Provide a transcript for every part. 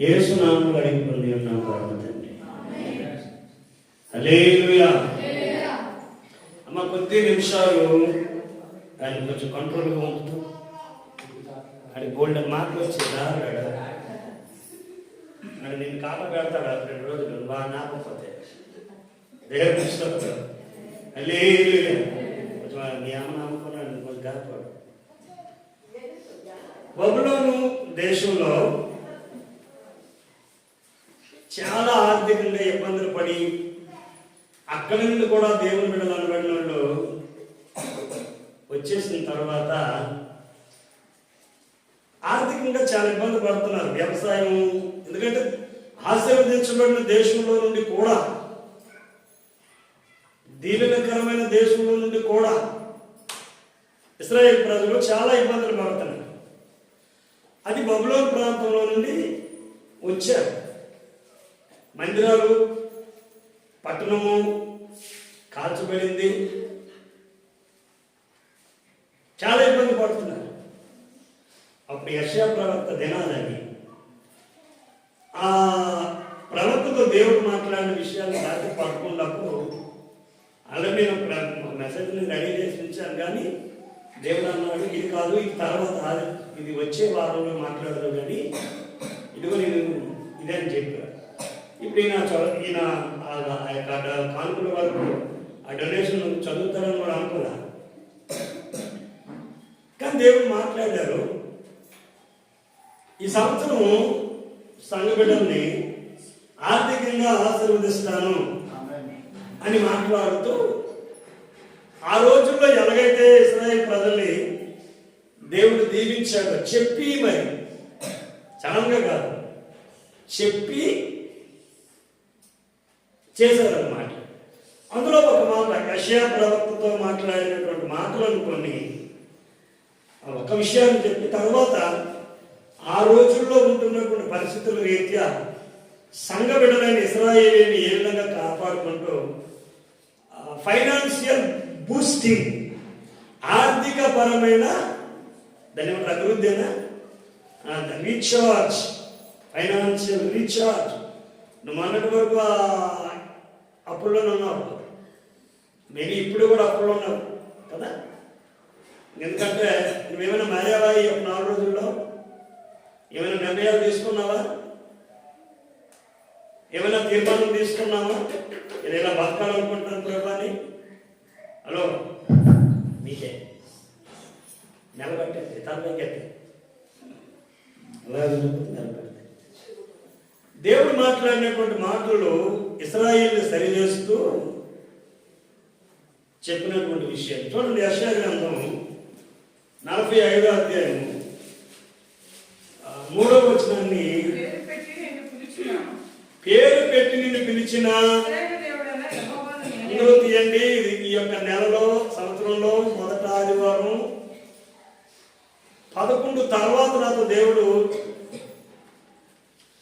యేసు నామములో అడిగి పొంది ఉన్నాం పరమ తండ్రి. హల్లెలూయా. అమ్మ కొద్ది నిమిషాలు ఆయన కొంచెం కంట్రోల్గా ఉంచుతూ అది గోల్డెన్ మాటలు వచ్చి దారాడు అని నేను కాప పెడతాడు. 2 రోజులు బాగా నాకపోతే దేవుని స్తోత్రం. హల్లెలూయా. కొంచెం నీ అమ్మ నమ్ముకున్నాడు కొంచెం కాపాడు. బబులోను దేశంలో చాలా ఆర్థికంగా ఇబ్బందులు పడి అక్కడి నుండి కూడా దేవుని బిడ్డలు అనబడిన వాళ్ళు వచ్చేసిన తర్వాత ఆర్థికంగా చాలా ఇబ్బంది పడుతున్నారు. వ్యవసాయం, ఎందుకంటే ఆశీర్వదించబడిన దేశంలో నుండి కూడా, దీవెనకరమైన దేశంలో నుండి కూడా ఇశ్రాయేలు ప్రజలు చాలా ఇబ్బందులు పడుతున్నారు. అది బబులోను ప్రాంతంలో నుండి వచ్చారు. మందిరాలు, పట్టణము కాల్చబడింది. చాలా ఇబ్బంది పడుతున్నారు. అప్పుడు యెషయా ప్రవక్త దినాలని ఆ ప్రవక్తతో దేవుడు మాట్లాడిన విషయాలు దాటి పడుకున్నప్పుడు అలా నేను మెసేజ్ని రెడీ చేసి ఉంచాను. కానీ దేవుడు అన్నాడు, ఇది కాదు, ఇది తర్వాత, ఇది వచ్చే వారంలో మాట్లాడదు, కానీ ఇదిగో నేను ఇదే అని చెప్పాను. ఇప్పుడు ఈయన ఆ యొక్క కానుకల వరకు ఆ డొనేషన్ చదువుతారని కూడా అనుకున్నా. కానీ దేవుడు మాట్లాడారు, ఈ సంవత్సరం సంఘ బిడ్డల్ని ఆర్థికంగా ఆశీర్వదిస్తాను అని మాట్లాడుతూ, ఆ రోజుల్లో ఎలాగైతే ఇశ్రాయేలు ప్రజల్ని దేవుడు దీవించాడో చెప్పి, మరి సడన్గా కాదు, చెప్పి చేశారన్నమాట. అందులో ఒక మాట, యెషయా ప్రవక్తతో మాట్లాడినటువంటి మాటలను కొన్ని ఒక విషయాన్ని చెప్పి తర్వాత ఆ రోజుల్లో ఉంటున్నటువంటి పరిస్థితుల రీత్యా సంఘ బిడ్డలైన ఇశ్రాయేలుని ఏ విధంగా కాపాడుకుంటూ ఫైనాన్షియల్ బూస్టింగ్, ఆర్థిక పరమైన దాని అభివృద్ధి అయినా రీఛార్జ్, ఫైనాన్షియల్ రీఛార్జ్. నువ్వు అన్నటి వరకు అప్పుల్లోనే ఉన్నావు, మేబీ ఇప్పుడు కూడా అప్పుల్లో ఉన్నావు కదా. ఎందుకంటే నువ్వేమైనా మారావా ఈ 4 రోజుల్లో? ఏమైనా నిర్ణయాలు తీసుకున్నావా? ఏమైనా తీర్మానం తీసుకున్నావా? నేను ఇలా బతకాలనుకుంటున్నాను ప్రభాని. హలో, మీకే నిలబెట్టే తలపెట్టే నిలబెట్టే. దేవుడు మాట్లాడినటువంటి మాటలు ఇశ్రాయేలుని సరిచేస్తూ చెప్పినటువంటి విషయం చూడండి. యెషయా గ్రంథం 45వ అధ్యాయం 3వ వచనాన్ని, పేరు పెట్టి నిన్ను పిలిచిన, ఇందులో తీయండి, ఈ యొక్క నెలలో, సంవత్సరంలో మొదటి ఆదివారం 11 తర్వాత నాతో దేవుడు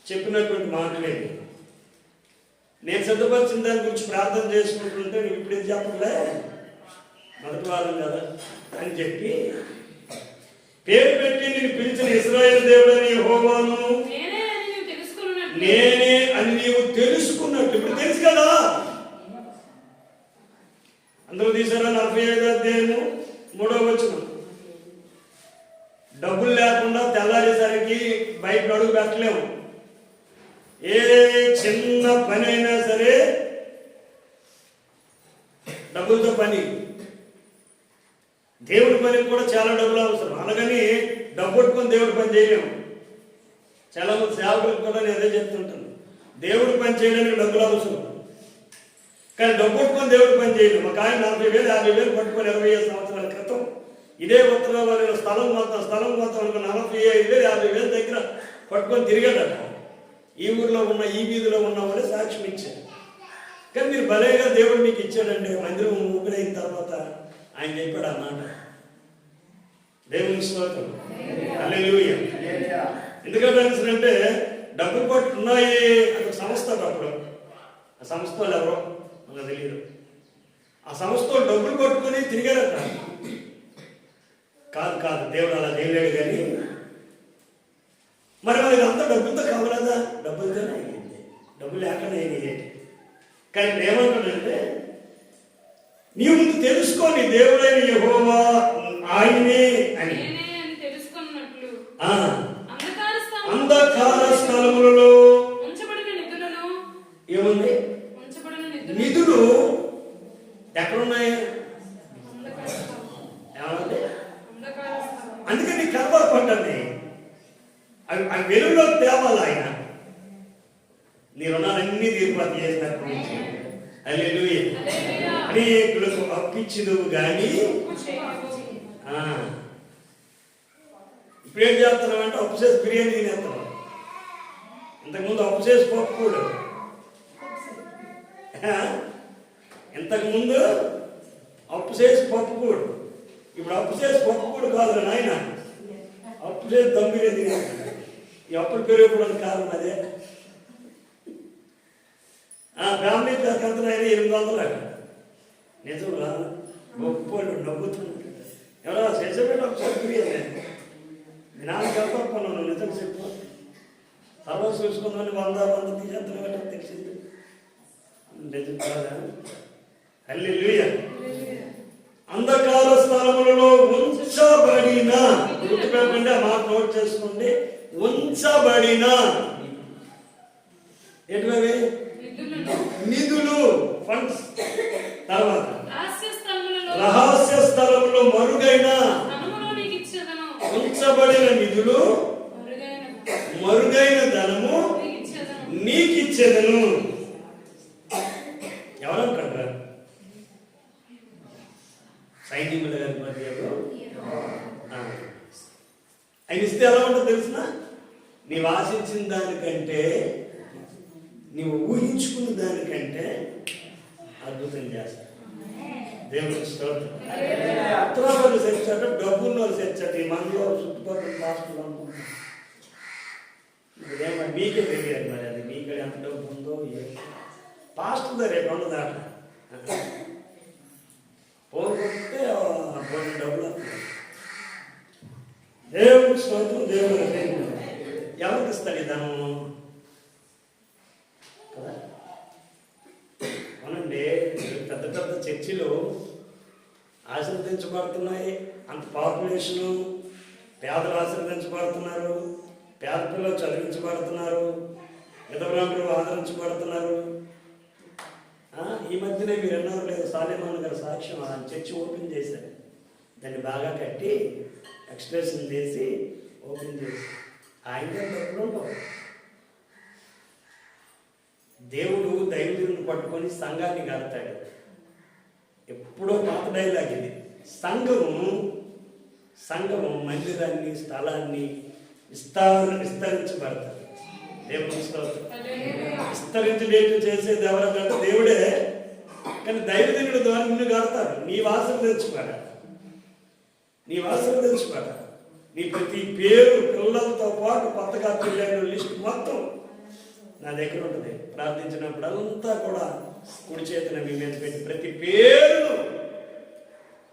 చెప్పినటువంటి మాటలేదు. నేను సిద్ధపరిచిన దాని గురించి ప్రార్థన చేసుకుంటుంటే నువ్వు ఇప్పుడు ఏం చెప్పలే, మొదటి వారం కదా అని చెప్పి, పేరు పెట్టి నేను పిలిచిన ఇశ్రాయేలు దేవుడని యెహోవాను నేనే అని నీవు తెలుసుకున్నట్టు. ఇప్పుడు తెలుసు కదా. అందరూ తీసారా 45వ అధ్యాయము 3వ వచనం. డబ్బులు లేకుండా తెల్లారేసరికి బయట అడుగు పెట్టలేము. ఏ చిన్న పని అయినా సరే డబ్బులతో పని. దేవుడి పనికి కూడా చాలా డబ్బులు అవసరం. అలాగని డబ్బు పట్టుకొని దేవుడి పని చేయలేము. చాలా మంది సేవకులకు కూడా నేను అదే చెప్తుంటాను, దేవుడి పని చేయడానికి డబ్బులు అవసరం, కానీ డబ్బు పట్టుకొని దేవుడి పని చేయలేము. ఒక ఆయన 40,000 50,000 పట్టుకొని 25 సంవత్సరాల క్రితం ఇదే ఉత్తరాలు స్థలం మొత్తం 45,000 50,000 దగ్గర పట్టుకొని తిరిగాడట. ఈ ఊర్లో ఉన్న, ఈ వీధిలో ఉన్న వాళ్ళే సాక్ష్యం ఇచ్చారు. కానీ మీరు భలేగా దేవుడు మీకు ఇచ్చాడండి. మందిరం ఊపిరైన తర్వాత ఆయన చెప్పాడు ఆ మాట. దేవుని స్తోత్రం. హల్లెలూయా. ఎందుకంటే అంటే డబ్బులు పట్టున్నాయి అది సంస్థ. అప్పుడు ఆ సంస్థ వాళ్ళు ఎవరో మనకు తెలియదు. ఆ సంస్థ డబ్బులు పట్టుకొని తిరిగారట. కాదు దేవుడు అలా చేయలేడు. కానీ మరి ఇదంతా డబ్బులతో కావాలదా? డబ్బులతోనే అయ్యింది, డబ్బు లేకుండా అయ్యింది. కానీ ఏమంటాడంటే, నీవు ముందు తెలుసుకోని దేవుడైన యెహోవా ఆయనే అని. అంధకార స్థలములలో ఏముంది? నిధులు ఎక్కడున్నాయి? ఏమంటే అందుకని కర్మలు పడ్డాయి. అవి వెలుగులో తేవాలి ఆయన. నీ రుణాలన్నీ తీర్పాటు చేసినట్టు హల్లెలూయా. అనేకులకు అప్పిచ్చినవు కానీ ఇప్పుడు ఏం చేస్తున్నావు అంటే అప్పు చేసి బిర్యానీ తినేస్తున్నావు. ఇంతకుముందు అప్పు చేసి పప్పుకూడు, ఇంతకుముందు అప్పు చేసి పప్పుకూడు, ఇప్పుడు అప్పు చేసి పప్పుకూడు కాదు నాయన, అప్పు చేసి దమ్ బిర్యానీ తినేస్తున్నాడు. ఈ అప్పులు పెరిగిపోవడానికి కారణం అదే. ఫ్యామిలీ ప్యాక్ ఎంత 800 నిజం రాదు. గొప్పలు నవ్వుతున్నాడు. ఎవరో చేసేపెట్టి ఒకసారి బిర్యానీ మీ నాన్న చెప్పను, నిజం చెప్పు. సర్వ చూసుకుందని 100 తీసేస్తున్నా తెలిసింది. నిజం కాదా? హల్లెలూయా. అంధకార స్థలములలో ఉంచబడిన, గుర్తుపెట్టండి, ఆ మాట నోట్ చేసుకోండి. ఉంచబడిన ఏంటి? నిధులు, ఫండ్స్. తర్వాత రహస్య స్థలంలో మరుగైన, ఉంచబడిన నిధులు, మరుగైన ధనము నీకిచ్చేదను. ఎవరంటారా? సైనికుల గారి మధ్యలో ఆయన ఇస్తే ఎలా ఉంటుందో తెలిసిన? నీవు ఆశించిన దానికంటే, నీవు ఊహించుకున్న దానికంటే అద్భుతం చేస్తాడు దేవుడికి స్తోత్రం. ఉత్తరాలు తెచ్చాడు, డబ్బుల్లో తెచ్చాడు. ఈ మనలో చుట్టుపక్కల పాస్టర్లు అనుకుంటున్నాను. ఇప్పుడేమో మీకే తెలియదు మరి అది మీకే ఎంత డబ్బు ఉందో. పాస్టర్ దగ్గర రేపు ఉండదు అట్లా పోతే కొన్ని డబ్బులు దేవుడికి స్తోత్రం. దేవుడు ఎవరికి ఇస్తాడు ఈ ధనము కదా? అవునండి, పెద్ద పెద్ద చర్చిలు ఆశీర్వదించబడుతున్నాయి. అంత పాపులేషను, పేదలు ఆశీర్వదించబడుతున్నారు, పేద పిల్లలు చదివించబడుతున్నారు, విధవరాములు ఆదరించబడుతున్నారు. ఈ మధ్యనే మీరు ఎన్నో లేదు, సాలేమాన్ గారు సాక్ష్యం, ఆ చర్చి ఓపెన్ చేశారు. దాన్ని బాగా కట్టి ఎక్స్ప్రెషన్ చేసి ఓపెన్ చేసి ఆయన డబ్బులు ఉండవు. దేవుడు దైవజనులను పట్టుకొని సంఘాన్ని కడతాడు. ఎప్పుడో పాత డైలాగ్ ఇది. సంఘము మందిరాన్ని, స్థలాన్ని విస్తరించబడతాడు. దేవుడు విస్తరించలేటు చేసేది ఎవరంటే దేవుడే. కానీ దైవజనుడు ద్వారా నిన్ను కడతాడు. నీ వాసన తెచ్చుకోడా, నీ వాసన తెచ్చుకోడా. నీ ప్రతి పేరు, పిల్లలతో పాటు కొత్తగా పిల్లల లిస్ట్ మొత్తం నా దగ్గర ఉంటుంది. ప్రార్థించినప్పుడు అంతా కూడా కుడి చేతిని మీ మీద పెట్టి ప్రతి పేరును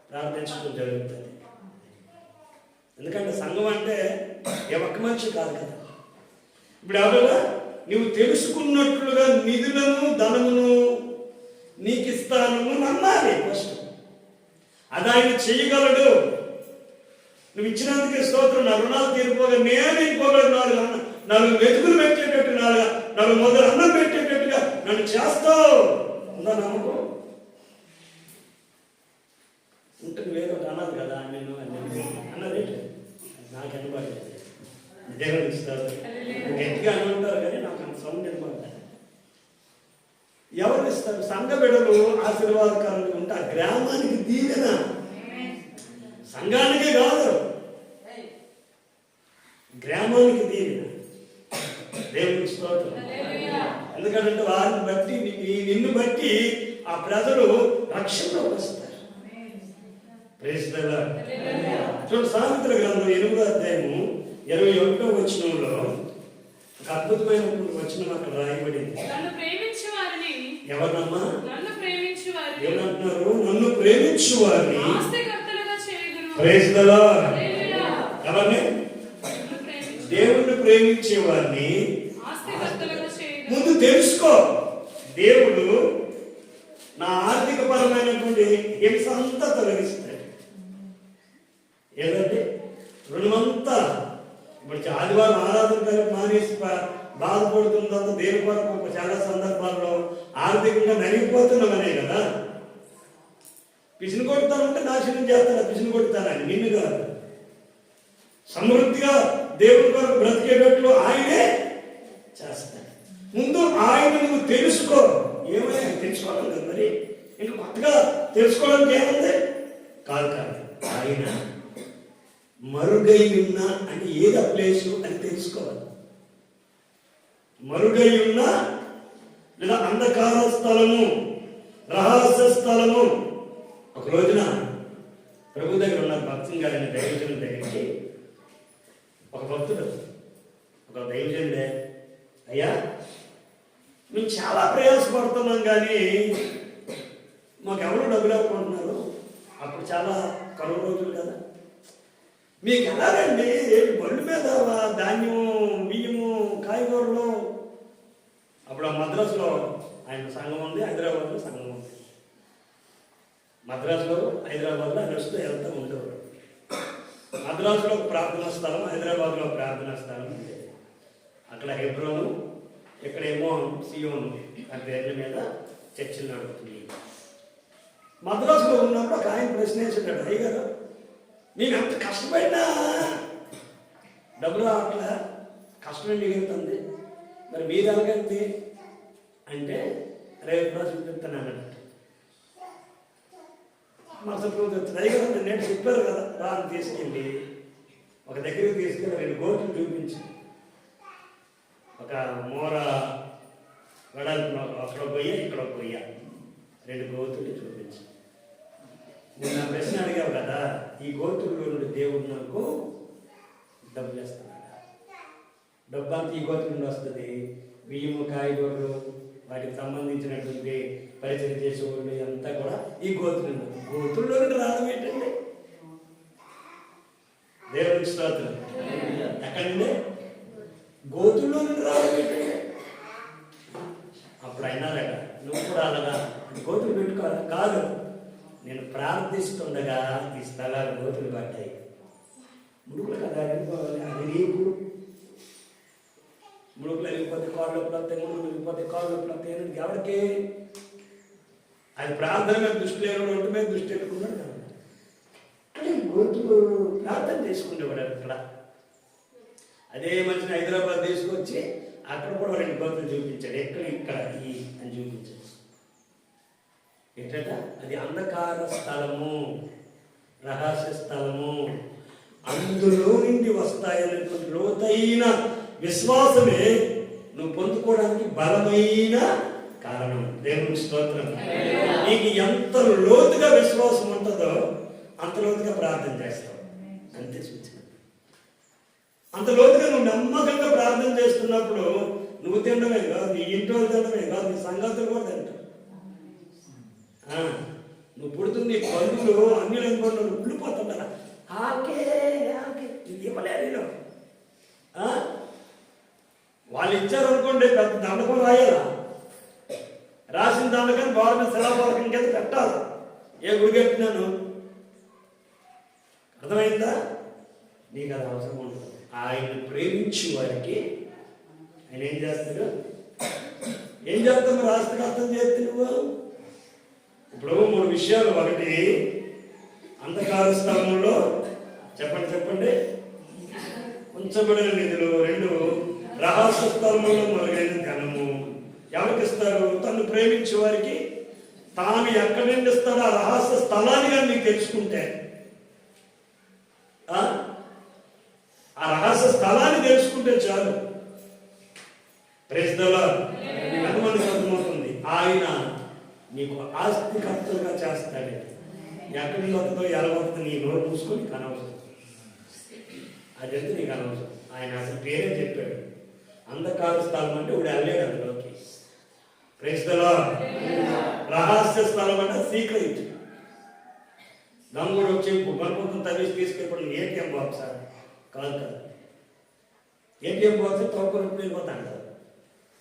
ప్రార్థించడం జరుగుతుంది. ఎందుకంటే సంఘం అంటే ఏ ఒక్క మనిషి కాదు కదా. ఇప్పుడు ఎవరైనా నువ్వు తెలుసుకున్నట్లుగా నిధులను, ధనమును నీకు ఇస్తాను నమ్మాలి ఫస్ట్. అది ఆయన చేయగలడు. నువ్వు ఇచ్చినందుకే స్తోత్రం. నా రుణాలు తీరిపోగా నేను ఇంకోగలడు. 4 మెతుకులు పెట్టేటట్టు, 4 మొదలు అన్నం పెట్టేటట్టుగా నన్ను చేస్తావు. ఉందా నమ్మకం? ఉంటుంది. వేరే ఒకటి అన్నది కదా, నేను అన్నది నాకు అనుభవం. దేవుడు ఇస్తారు గట్టిగా అని ఉంటారు కానీ నాకు అంత సౌండ్ అనమాట. ఎవరు ఇస్తారు? సంఘ బిడ్డలు ఆశీర్వాదకారులు ఉంటే ఆ గ్రామానికి దీవెన, సంఘానికే కాదు గ్రామానికి దీవెన. దేవుడికి స్తోత్రం. ఎందుకంటే వారిని బట్టి, నిన్ను బట్టి ఆ ప్రజలు రక్షణలోకి వస్తారు. Praise the lord. చూడండి, సామెతల గ్రంథం 8వ అధ్యాయము 21వ వచనంలో ఒక అద్భుతమైన వచనం అక్కడ రాయబడింది. ఎవరమ్మా? ఏమంటున్నారు? నన్ను ప్రేమించు వారిని. Praise the lord. ఎవరిని? దేవుణ్ణి ప్రేమించే వారిని ముందు తెలుసుకో. దేవుడు నా ఆర్థిక పరమైనటువంటి హింస అంతా తొలగిస్తాడు. ఏదంటే రుణమంతా ఇప్పుడు ఆదివారం ఆరాధన మానేసి బాధపడుతున్న తర్వాత దేవుని కొరకు చాలా సందర్భాల్లో ఆర్థికంగా నలిగిపోతున్నామనే కదా. పిసిని కొడతానంటే నాశనం చేస్తాను, పిసిని కొడతానని నిన్ను కాదు. సమృద్ధిగా దేవుని కొరకు బ్రతికేటట్లు ఆయనే చేస్తాడు. ముందు ఆయన నువ్వు తెలుసుకో. ఏమైనా తెలుసుకోవాలి కదా, మరి ఇంక కొత్తగా తెలుసుకోవడానికి ఏముంది? కాదు కాదు, ఆయన మరుగై ఉన్నా అంటే ఏదో ప్లేసు అని తెలుసుకోవాలి. మరుగై ఉన్నా లేదా అంధకార స్థలము, రహస్య స్థలము. ఒక రోజున ప్రభు దగ్గర ఉన్న భక్తుని గారిని దైవజనుల దగ్గరికి ఒక భక్తుడు, ఒక దైవజనుడే, అయ్యా మేము చాలా ప్రయాసపడుతున్నాం కానీ మాకెవరు డబ్బులు ఇవ్వకుంటున్నారు. అప్పుడు చాలా కరువు రోజులు కదా, మీకు ఎలాగండి బళ్ళు మీద ధాన్యం, బియ్యము, కాయగూరలు. అప్పుడు ఆ మద్రాసులో ఆయన సంఘం ఉంది, హైదరాబాద్లో సంఘం ఉంది. మద్రాసులో హైదరాబాద్లో ఆయన వస్తూ వెళ్తూ ఉండేవాడు. మద్రాసులో ప్రార్థనా స్థలం, హైదరాబాద్లో ప్రార్థనా స్థలం ఉంది. అక్కడ హెబ్రోను, ఇక్కడేమో సియోను ఆ పేర్ల మీద చర్చలు నడుపుతుంది. మద్రాసులో ఉన్నప్పుడు ఒక ఆయన ప్రశ్న వేసాడు, అయ్యగారు నేను ఎంత కష్టపడినా డబ్బులు అట్లా కష్టమే మిగులుతుంది, మరి మీరు ఎలాగండి అంటే రేపు రోజు చూపిస్తాను అన్నట్టు. మనసు అయ్యగారు నేను చెప్పారు కదా, రాని తీసుకెళ్ళి ఒక దగ్గరికి తీసుకెళ్ళి 2 గోతులు చూపించి, ఒక మూర వెడల్పు అక్కడ పోయా ఇక్కడ పోయా 2 గోతులు చూపించి, నేను నా ప్రశ్న అడిగావు కదా, ఈ గోతుల్లో నుండి దేవుడు నాకు డబ్బులు వేస్తున్నాడా? డబ్బు అంతా ఈ గోతుల నుండి వస్తుంది. బియ్యము, కాయగూరలు, వాటికి సంబంధించినటువంటి పరిచయం చేసేవాళ్ళు అంతా కూడా ఈ గోతులు. గోతుల్లో నుండి రావడం ఏంటండి? దేవుని స్తోత్రం. ఎక్కడండి? గోతుల్లో నుండి రావడం ఏంటండి? అప్పుడు అయినారట, నువ్వు కూడా అలాగా గోతులు పెట్టుకోవాలి కాదు, నేను ప్రార్థిస్తుండగా ఈ స్థలాలు గోతులు పడ్డాయి. ముడుకులు కదా వెళ్ళిపోవాలి, అది నీకు ముడుకులు వెళ్ళిపోతే కాళ్ళు నొప్పులు వస్తాయి, ముడుకులు వెళ్ళిపోతే కాళ్ళు నొప్పులు వస్తాయి. ఎవరికి అది ప్రార్థన మీద దృష్టి లేని ఒంటి మీద దృష్టి పెట్టుకున్నాడు కదా. గోతులు ప్రార్థన చేసుకునేవాడు అక్కడ. అదే మనిషిని హైదరాబాద్ తీసుకొచ్చి అక్కడ కూడా 2 గోతులు చూపించాడు. ఇక్కడ ఈ అని చూపించాడు. ఏంటంట? అది అంధకార స్థలము, రహస్య స్థలము. అందులో నుండి వస్తాయనేటువంటి లోతైన విశ్వాసమే నువ్వు పొందుకోవడానికి బలమైన కారణం. దేవుని స్తోత్రం. నీకు ఎంత లోతుగా విశ్వాసం ఉంటుందో అంత లోతుగా ప్రార్థన చేస్తావు. అంతే సూచన. అంత లోతుగా నువ్వు నమ్మకంగా ప్రార్థన చేస్తున్నప్పుడు నువ్వు తినడమే కాదు, నీ ఇంట్లో తినడమే కాదు, నీ సంగతులు కూడా తింటావు. నువ్వు పుడుతుంది బంధువులు అన్ని అనుకోండి, ఉళ్ళిపోతుంటారా? ఆకే ఆకే ఇది ఇవ్వలేరు. వాళ్ళు ఇచ్చారు అనుకోండి, పెద్ద దండకం రాయాలా, రాసిన దండకాన్ని గవర్నమెంట్ శిలాఫలకం కింద పెట్టాలి. ఏ గుడి కట్టినాను అర్థమైందా? నీకు అది అవసరం ఉంటుంది. ఆయన ప్రేమించి వారికి ఆయన ఏం చేస్తాడు? ఏం చేస్తావు? రాష్ట్ర అర్థం చేస్తే నువ్వు ఇప్పుడు 3 విషయాలు. ఒకటి అంధకార స్థలంలో చెప్పండి ఉంచబడిన నిధులు. 2 రహస్య స్థలంలో మరుగైన ధనము. ఎవరికి ఇస్తారు? తను ప్రేమించే వారికి. తాను ఎక్కడి నుండి ఇస్తాడో ఆ రహస్య స్థలాన్ని కానీ నీకు తెలుసుకుంటే, ఆ రహస్య స్థలాన్ని తెలుసుకుంటే చాలు. Praise the lord. ఎంతమందికి అర్థమవుతుంది? ఆయన నీకు ఆస్తికర్తలుగా చేస్తాడు. ఎక్కడి వస్తుందో ఎలా వస్తుందో నీ నోరు మూసుకొని కనవసరం. అదంతా నీకు అనవసరం. ఆయన అసలు పేరే చెప్పాడు. అంధకార స్థలం అంటే ఇప్పుడు వెళ్ళాడు అందులోకి. Praise the lord. రహస్య స్థలం అంటే సీక్రెట్. దమ్ముడు వచ్చి గణపతిని తవ్వేసి తీసుకెళ్ళి ఏటీఎం బాక్స్ కాదు కాదు. ఏటీఎం బాక్స్ తోకరు వెళ్ళిపోతాను కదా,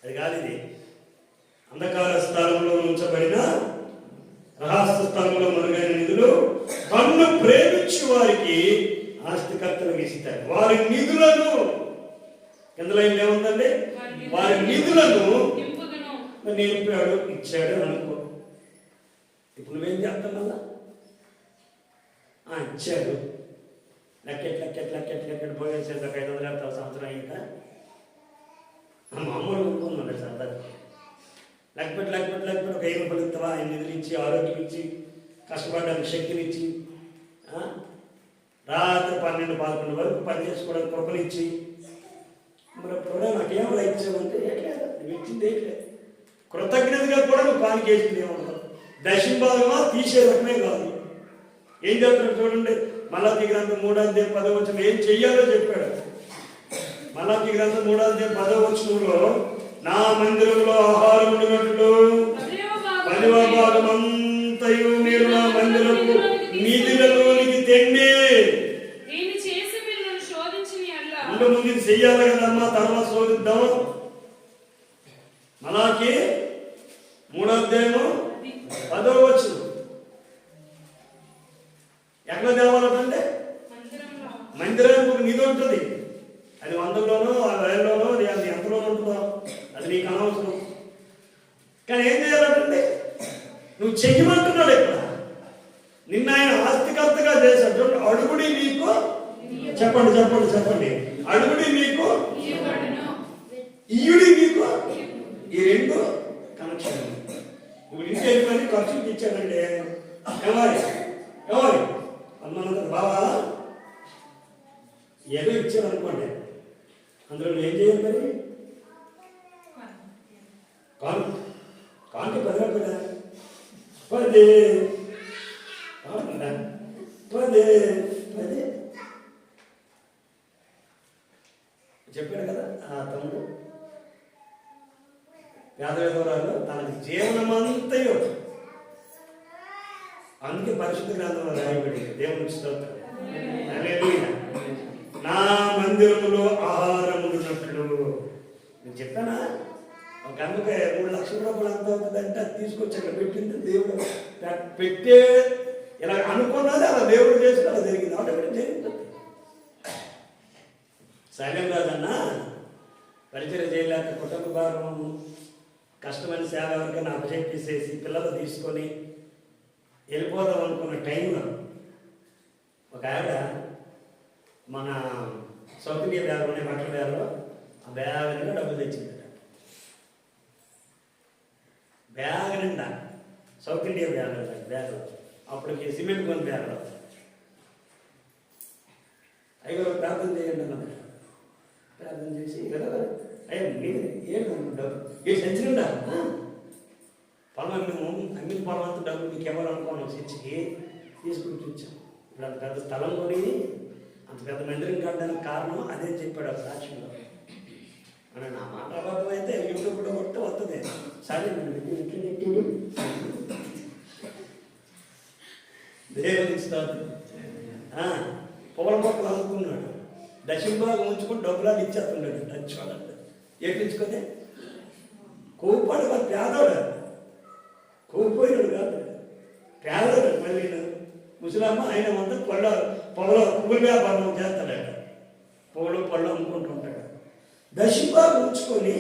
అది కాదు ఇది. అంధకార స్థలంలో ఉంచబడిన రహస్య స్థలంలో మరుగైన నిధులు తన్ను ప్రేమించు వారికి ఆస్తికర్తలకు ఇస్తాడు. వారి నిధులను కిందలో ఏముందండి, వారి నిధులను నింపాడు, ఇచ్చాడు అని అనుకో. ఇప్పుడు నువ్వేం చేస్తానల్లా ఇచ్చాడు, లెక్కెట్ పోయేసేది ఒక 500 సంవత్సరం అయ్యాక మామూలు అనుకున్నాడు సరదా. లెక్కపెట్టి ఒక 5 రూపాయలు ఇస్తావా, ఆయన నిధులు ఇచ్చి, ఆరోగ్యం ఇచ్చి, కష్టపడడానికి శక్తినిచ్చి, రాత్రి 12-11 వరకు పని చేసుకోవడానికి కృపలు ఇచ్చి, మరి అప్పుడు నాకేమో ఇచ్చామంటే ఏట్లేదు, నువ్వు ఇచ్చింది ఏట్లేదు. కృతజ్ఞతగా కూడా నువ్వు పానికేసింది ఏమన్నా దశంభాగమా తీసే రకమే కాదు. ఏం చెప్తున్నాడు చూడండి, మలాకి గ్రంథం 3:10 ఏం చెయ్యాలో చెప్పాడు. మలాకి గ్రంథం 3:10 నా మందిరంలో ఆహారం ఉండినట్లు 10వ భాగమంతయు మీరు నా మందిరపు నిధులలోనికి తెండి. ముందు ఇది చెయ్యాలి కదమ్మా, తర్వాత శోధిద్దాం. మలాకి 3:10 ఎక్కడ తేవాలంటే మందిరానికి ఒక నిధి ఉంటుంది. అది 100లోనో 1000లోనో అది ఎంతలోనో ఉంటుందో అది నీకు అనవసరం. కానీ ఏం చేయాలంటే నువ్వు చెయ్యమంటున్నాడు. ఇక్కడ నిన్న ఆయన ఆస్తికర్తగా చేశాడు. అడుగుడి మీకు చెప్పండి అడుగుడి మీకు, ఇయుడి మీకు, ఈ 2 కనెక్షన్. ఇప్పుడు ఇంటి వెళ్ళిపోయి ఖర్చుకి ఇచ్చాడండి. ఎవరి అన్నంత బావా ఏదో ఇచ్చారు అనుకోండి, అందులో నువ్వు ఏం చేయాలి మరి? కాంటి 10 రూపాయలు 10 చెప్పాడు కదా ఆ తమ్ముడు. పేద విధవరాలు తనకి జీవనమంతయో, అందుకే పరిశుద్ధ గ్రంథంలో రాయబడి దేవునికి స్తోత్రం. నా మందిరములో ఆహారం ఉన్నట్లు నేను చెప్పానా? ఒక అందుకే 3 లక్షల రూపాయలు ఎంత అవుతుందంటే అది తీసుకొచ్చి అక్కడ పెట్టింది దేవుడు. పెట్టే ఇలా అనుకున్నది అలా దేవుడు చేసి అలా జరిగింది. ఆటోమేటిక్ జరిగింది. శైలం రాజన్నా పరిచయం చేయలేక కుటుంబ భాగం కష్టమైన సేవ ఎవరికైనా అభిషేకిసేసి పిల్లలు తీసుకొని వెళ్ళిపోదాం అనుకున్న టైంలో ఒక ఆవిడ మన సౌత్ ఇండియా బ్యాగ్ ఉండే బట్టల బ్యాగ్లో ఆ బ్యాగ్ నిండా డబ్బులు తెచ్చిందట. బ్యాగ్ నిండా సౌత్ ఇండియా బ్యాగ్లో అప్పటికి సిమెంట్ కొని బ్యాగ్లో. అయ్యో ప్రార్థన చేయండి అన్నమాట. ప్రార్థన చేసి అయ్యో ఏం డబ్బు ఏ సంచినిండా పొలం అమ్మిన పొలం అంతా డబ్బులు మీకు ఇవ్వాలనుకోను చర్చికి తీసుకుని వచ్చాం. ఇప్పుడు అంత పెద్ద స్థలం కొని అంత పెద్ద మందిరం కట్టడానికి కారణం అదే చెప్పాడు ఆ సాక్ష్యంలో. అని నా మాట అబద్ధం అయితే యూట్యూబ్ కూడా కొట్టి వస్తుంది. సరే దేవునికి స్తోత్రం. పొగల మొక్కలు అమ్ముకున్నాడు. దశంభాగం ఉంచుకొని డబ్బులాలు ఇచ్చేస్తున్నాడు. చూడండి ఏపించుకొని కోపాడు వాడు పేదోడు, కోల్పోయినాడు కాదు పేదోడు. మళ్ళీ ముసలమ్మ ఆయన అంతా పొగలో పువ్వుల వ్యాపారం చేస్తాడట. పువ్వులు పళ్ళు అమ్ముకుంటూ ఉంటాడు. దశంభాగం ఉంచుకొని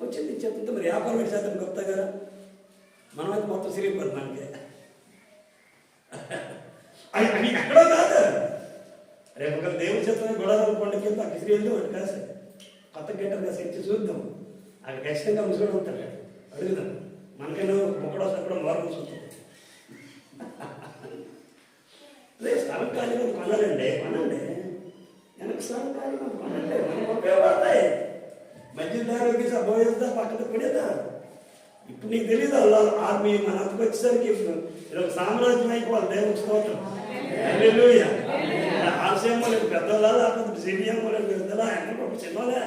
వచ్చింది చెప్తే మరి వ్యాపారం చేస్తాను గొప్ప కదా. మనమైతే మొత్తం సిరిగిపోదు మనకి. అది ఎక్కడో కాదు. రేపు ఒక దేవుడి చేతనే గొడవలు పండుగ కింద అక్కడ సిరి వెళ్తే ఒకటి కాదు కొత్త గేటర్గా సెట్ చూద్దాం. అక్కడ ఖచ్చితంగా ముసుగుడు ఉంటాడు. అడుగుదాం మనకైనా మొక్కడో సక్కడ మార్పులు ఉంటుంది. అదే స్థలం ఖాళీగా కొనాలండి, కొనండి. వెనక స్థలం ఖాళీగా కొనండి, మనకు ఉపయోగపడతాయి. మధ్య దారికి పోయేదా పక్కన పడేదా. ఇప్పుడు నీకు తెలియదు అలా ఆర్మీ మన అంతకు వచ్చేసరికి ఇది ఒక సామ్రాజ్యం అయిపోవాలి. దేవునికి స్తోత్రం. హల్లెలూయా. ఆశయమో లేదు పెద్దలా, లేకపోతే సిరియమో లేదు పెద్దలా, ఎక్కడ చిన్నలే.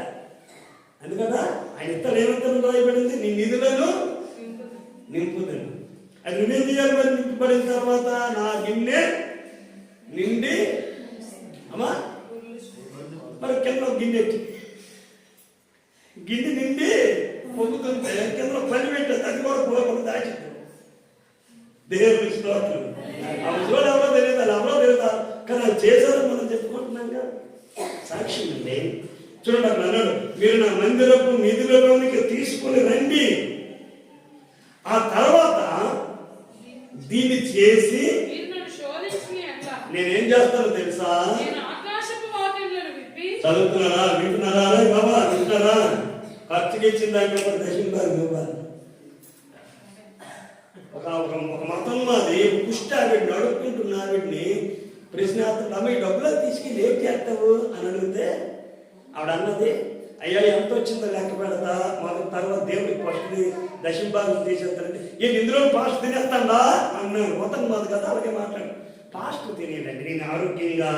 అందుకదా ఆయన ఇతరులు ఏమంతరం రాయబడింది, నీ నిధులను నింపుదని. అది నువ్వేం చేయాలి మరి? నింపబడిన తర్వాత నా గిన్నె నిండి అమ్మా మరి కింద గిన్నె గిన్నె నిండి పొంగుతుంటే కింద పని పెట్టేది, అది కూడా పోకుండా దాచింది. దేవుని స్తోత్రం. ఆ ఉజ్వలు ఎవరో తెలియదు, అది ఎవరో తెలియదు, కానీ అది చేశారని మనం చెప్పుకుంటున్నాం కదా, సాక్ష్యం అండి. చూడండి అక్కడ అన్నాడు, మీరు నా మందిరపు నిధులలోనికి తీసుకుని రండి, ఆ తర్వాత దీన్ని చేసి నేనేం చేస్తానో తెలుసా? చదువుతున్నారా, వింటున్నారా? అరే బాబా వింటున్నారా? ఖర్చుకి ఇచ్చిన దాంట్లో దశించాలి. ఒక మతం మాది పుష్టి ఆవిడ్ని అడుక్కుంటున్న ఆవిడ్ని ప్రశ్నార్థం, అమ్మ ఈ డబ్బులో తీసుకెళ్ళి ఏం చేస్తావు అని అడిగితే ఆవిడ అన్నది, అయ్యా ఎంత వచ్చిందో లెక్క పెడతా, మొదటి తర్వాత దేవుడికి ఫస్ట్ దశింభాగం తీసేస్తానంటే ఇందులో పాస్ట్ తినేస్తాడా అన్నాడు. మొత్తం మాది కదా, అలాగే మాట్లాడు. పాస్ట్ తినేదండి, నేను ఆరోగ్యంగా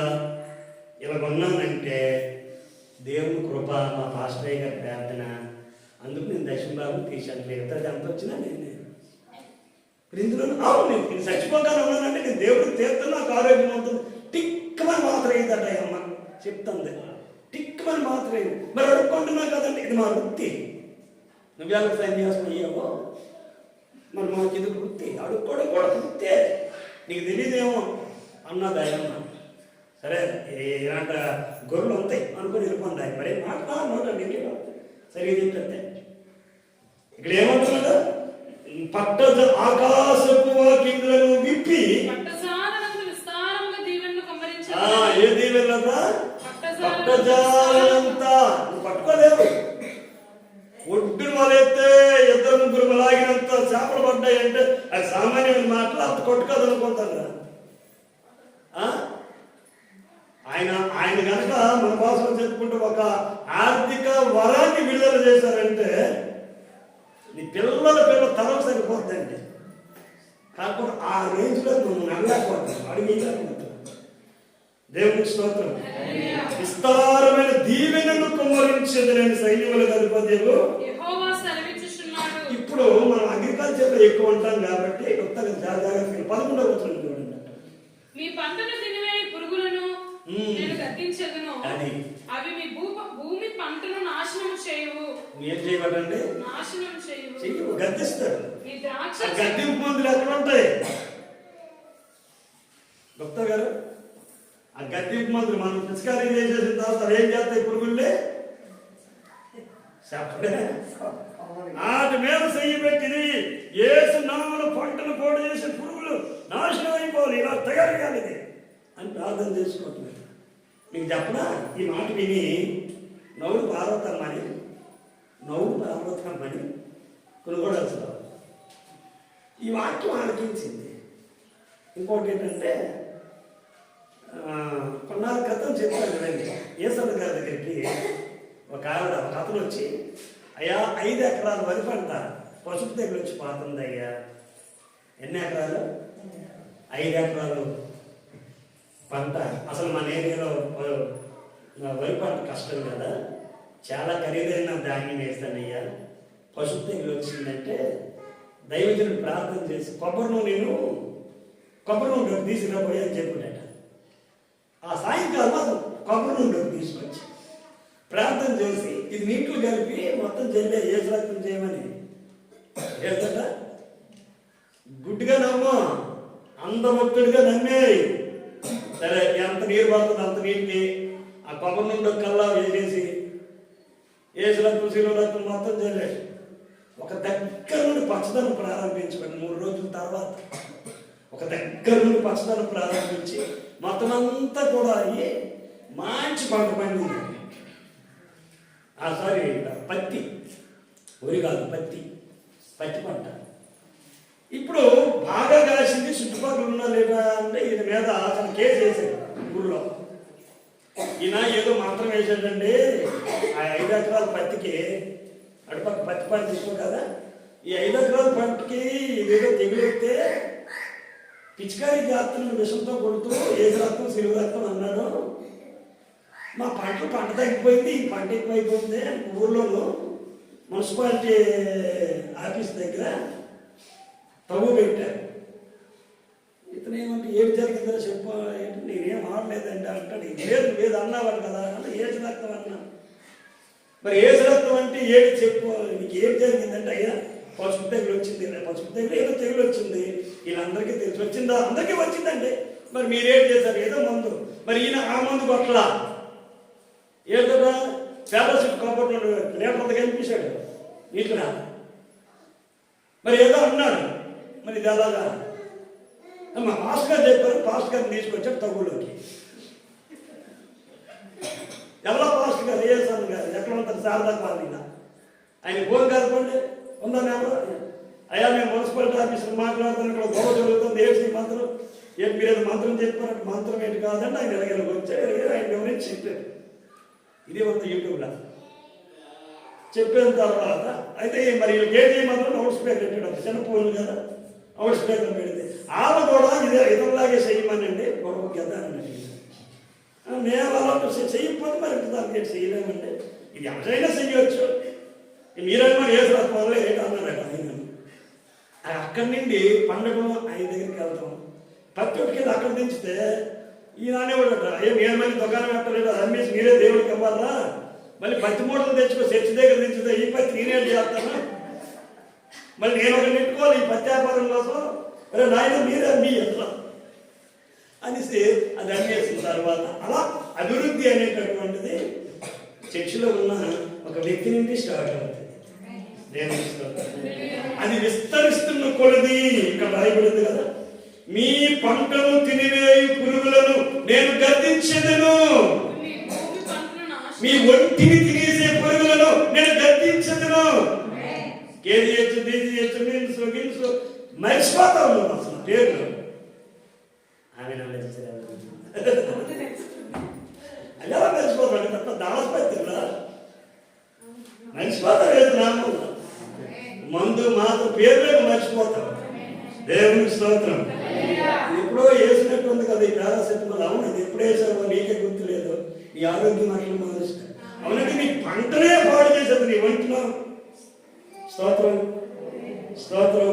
ఇలా ఉన్నానంటే దేవుని కృప, మా పాస్టయ్య గారి ప్రార్థన, అందుకు నేను దశింభాగం తీసాను. ఇతరులు ఎంత వచ్చినా నేను ఇందులో నేను చచ్చిపోగానే ఉన్నానంటే నేను దేవుడికి తీర్థం, నాకు ఆరోగ్యం అవుతుంది. టిక్కమని మాత్రం అయిందట అమ్మ చెప్తుంది, టిక్కమని మాత్రం అయింది. మరి అడుక్కుంటున్నా కదండి, ఇది మా వృత్తి. నువ్వేళ సన్యాసం అయ్యావో మరి మాకు ఇది వృత్తి, అడుక్కోవడం కూడా వృత్తే, నీకు తెలియదేమో అన్నది ఆయన. సరే ఇలాంటి గొర్రెలు ఉంటాయి అనుకుని వెళ్ళిపోండి ఆయన, మరి మాట్లాడినోటండి సరిగ్గా చెప్తే. ఇక్కడ ఏమంటున్నాడు? పట్టజ ఆకాశపు వాకింద్రను విప్పి, ఏ దీవెనంతా పట్టజాలంతా నువ్వు పట్టుకోలేవు. ఒడ్డును మొదలెత్తే ఇద్దరు ముగ్గురు లాగినంత చేపలు పడ్డాయి అంటే అది సామాన్యమైన మాటలు, అంత కొట్టుకోదు అనుకుంటాను. ఆయన కనుక మన భాషలో చెప్పుకుంటూ ఒక ఆర్థిక వరాన్ని విడుదల చేశారంటే నీ పిల్లల తరం సరిపోతుందండి. కాకపోతే ఆ రేంజ్లో నువ్వు నడలేకపోతావు, అడిగేయలేకపోతావు. దేవునికి స్తోత్రం. విస్తారమైన దీవెనను కుమ్మరించేదని సైన్యముల అధిపతులు. ఇప్పుడు మనం అగ్రికల్చర్ లో ఎక్కువ ఉంటాం కాబట్టి కొత్తగా జాగ్రత్తగా 11వ వచనం చూడండి. మీ పంటను తినివేయి పురుగులను నేను గద్దించెదను, అవి మీ భూమి పంటను నాశనం చేయవు. ఏం చేయబడండి? నాశనం చేయవు. గద్దిస్తాడు. గద్దింపు మందులు ఎక్కడ ఉంటాయి గుప్తా గారు? ఆ గద్దింపు మందులు మనం పిచికారీ చేసేసిన తర్వాత ఏం చేస్తాయి పురుగుళ్ళే? వాటి మీద చెయ్యి పెట్టింది ఏసు నామమున పంటను పోటు చేసే పురుగులు నాశనం అయిపోవాలి, ఇలా తయారు కాదు అని ప్రార్థన చేసుకుంటున్నాడు. మీకు చెప్పనా, ఈ మాట విని నవ్వుడు పార్వతమ్మని కొనుగోడాల్సిన ఈ వాక్యం ఆలకించింది. ఇంకోటి ఏంటంటే కొన్నాళ్ళ క్రితం చెప్పాను కదండి, ఏసన్న గారి దగ్గరికి ఒక అతను వచ్చి, అయ్యా 5 ఎకరాల వరి పంట పసుపు దగ్గర వచ్చి పాతుంది అయ్యా. ఎన్ని ఎకరాలు? 5 ఎకరాలు పంట. అసలు మన ఏరియాలో వరి పంట కష్టం కదా, చాలా ఖరీదైన ధాన్యం వేస్తానయ్యా, పసుపు దగ్గర వచ్చిందంటే దైవజనుడు ప్రార్థన చేసి కొబ్బరి నూనె తీసుకురాబోయా అని చెప్పాడట. ఆ సాయంకాలం కొబ్బరి నూనె తీసుకొచ్చి ప్రార్థన చేసి ఇది నీటిలో కలిపి మొత్తం జల్లే ఏసు రక్తం చేయమని చేస్తాడ. గుడ్డిగా నమ్మో, అందభక్తుడిగా నమ్మేయి. సరే ఎంత నీరు పడుతుంది అంత నీటిని ఆ కొబ్బరి నూనె కల్లా వేసేసి ఏసు రక్తం శిలువ రక్తం మొత్తం జల్లేసి ఒక దగ్గర నుండి పచ్చదనం ప్రారంభించబడి 3 రోజుల తర్వాత ఒక దగ్గర నుండి పచ్చదనం ప్రారంభించి మొత్తం అంతా కూడా అయ్యి మంచి పంట పండింది. సారీ పత్తి, వరి కాదు పత్తి పంట. ఇప్పుడు బాగా కాసింది, చుట్టుపక్కల ఉన్నా లేదా అంటే ఈయన మీద అసలు కేసు వేసాడు ఊళ్ళో. ఈయన ఏదో మంత్రం వేసాడండి, ఆ 5 ఎకరాల పత్తికి అటుపక్క పత్తి పంట ఎక్కువ కదా, ఈ 5 ఎకరాల పంటకి ఇదేదో తెగిలిస్తే పిచికారీ జాతులను విషంతో కొడుతూ ఏసు రక్తం సిలువ రక్తం అన్నాడు. మా పంట తగ్గిపోయింది, ఈ పంట ఎక్కువైపోయింది ఊర్లోనూ మున్సిపాలిటీ ఆఫీస్ దగ్గర తవ్వు పెట్టారు. ఇతను ఏమంటే ఏం జరిగిందో చెప్పు, నేనేం ఆడలేదండి అంటాడు. లేదు అన్నావాడు కదా అంటే ఏసు రక్తం అన్నా. మరి ఏసు రక్తం అంటే ఏది చెప్పు, నీకు ఏం జరిగిందంటే అయ్యా పసుపు తెగులు వచ్చింది, పసుపు తెగులు ఏదో తెగులు వచ్చింది, వీళ్ళందరికీ తెలిసి వచ్చిందా, అందరికీ వచ్చిందండి. మరి మీరేం చేశారు, ఏదో మందు, మరి ఈయన ఆ మందు కొట్టలా, ఏదో పేపర్షిప్ కాపాడు లేకపోతే కనిపించాడు నీటినా, మరి ఏదో అన్నాడు, మరి ఇది అలాగా మా పాస్ గారు చెప్పారు, పాస్ గారిని తీసుకొచ్చాడు తగుల్లోకి. ఎవరో పాస్ట్ గారు ఏసాను గారు ఎక్కడ ఉంటారు శారదా కాలనీనా, ఆయన ఫోన్ కలపండి ఉందని ఎవరు, అయ్యా మేము మున్సిపాలిటీ ఆఫీసులో మాట్లాడుతాను, ఇక్కడ గొడవ జరుగుతుంది, ఏంటి మంత్రం, ఏంటి మీరు ఏదో మంత్రం చెప్పారు, మంత్రం ఏంటి కాదండి, ఆయన ఎలాగైనా వచ్చారు, ఆయన వివరించి చెప్పారు. ఇదే ఒక యూట్యూబ్లో చెప్పిన తర్వాత అయితే మరి కేజీ మాత్రం అవుట్ స్పీకర్ పెట్టాడు, చిన్న ఫోన్లు కదా అవుట్ స్పీకర్ పెడితే ఆమె కూడా ఇదంలాగే చేయమనండి గొడవ గద్దానండి. నేను అలా చెయ్యకపోతే మరి దానికి చేయలేమండి, ఇది ఎవరైనా చెయ్యవచ్చు, మీరైనా మరి ఏసు రత్నాలు ఏంటన్నారట ఆయన. అక్కడి నుండి పండుగ ఆయన దగ్గరికి వెళ్తాం, ప్రతి ఒక్కరికి అక్కడ దించితే ఈయననే కూడా అయ్యో మీరు మళ్ళీ దుకాణం పెట్టలేదు, అమ్మేసి మీరే దేవుడికి ఇవ్వాలా, మళ్ళీ పత్తి మూటలు తెచ్చుకో చర్చి దగ్గర దించితే ఈ పత్తి నేనే చేస్తాను, మళ్ళీ నేను ఒక నెట్టుకోవాలి ఈ పత్తి వ్యాపారం కోసం, అరే నాయన మీరే మీ ఎట్లా అనేసి అది అమ్మేసిన తర్వాత అలా అభివృద్ధి అనేటటువంటిది చర్చిలో ఉన్న ఒక వ్యక్తి నుండి స్టార్ట్ అవుతుంది. అది విస్తరిస్తున్న కొలది ఇక్కడ రాయబడింది కదా, మీ పంటను తినివేయు పురుగులను నేను గద్దించెదను, మీ ఒంటిని తినేసే పురుగులను నేను గద్దించెదను. KDH DGH మీన్స్ గిన్స్ మర్చిపోతా ఉన్నాను అసలు పేర్లు, ఆమె అలా మర్చిపోతాడు తప్ప దాసపత్రిలో మర్చిపోతాడు, లేదు నామం మందు మాత పేర్లకు మర్చిపోతాం. దేవునికి స్తోత్రం. ఎప్పుడో వేసినట్టు ఉంది కదా ఈ పారాసెటమాల్, అవును ఇది ఎప్పుడు వేసావో నీకే గుర్తులేదు, నీ ఆరోగ్యం అట్లా మారుస్తాడు, అవునండి నీ పంటనే పాడు చేసేది నీ ఒంటిలో. స్తోత్రం స్తోత్రం.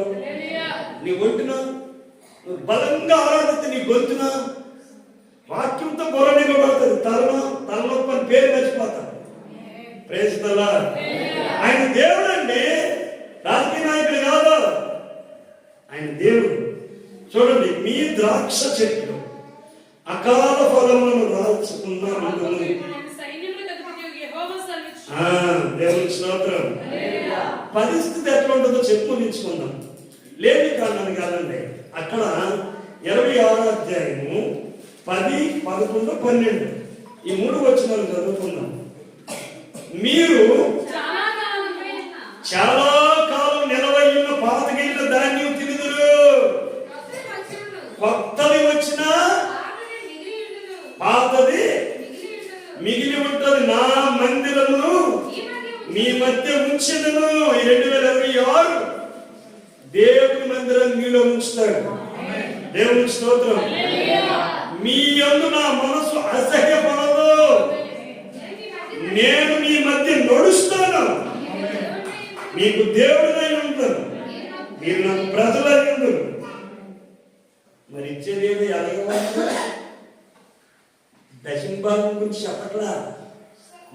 నీ ఒంటిన నువ్వు బలంగా ఆరాధిస్తే నీ గొంతున వాక్యంతో బొరనివ్వబడుతుంది, తలనొప్పి అని పేరు మర్చిపోతాను. Praise the lord. ఆయన దేవుడు అండి, రాజకీయ నాయకుడు కాదు, ఆయన దేవుడు. చూడండి, మీ ద్రాక్ష చెట్లు అకాల ఫలములను రాల్చుకున్నాను. దేవునికి స్తోత్రం. పరిస్థితి ఎట్లా ఉంటుందో చెప్పు నిలుచుకుందాం. లేని కారణాన్ని కాదండి, అక్కడ 26వ అధ్యాయము 10, 11, 12 ఈ 3 వచనాలు చదువుకుందాం. మీరు చాలా కాలం నిలవైన పాతగిన ధాన్యం తినుదురు, కొత్తది వచ్చినా పాతది మిగిలి ఉంటుంది, నా మందిరమును మీ మధ్య ఉంచెదను. 2026 దేవుని మందిరం మీలో ఉంచుతాడు. దేవునికి స్తోత్రం. మీ యందు నా మనసు అసహ్యపడదు, నేను మీ మధ్య నడుస్తాను, మీకు దేవుడినై ఉంటాను, మీరు నాకు ప్రజలై ఉండరు. మరి ఇచ్చేది ఏదో ఎలాగ దశంభాగం గురించి చెప్పట్లా,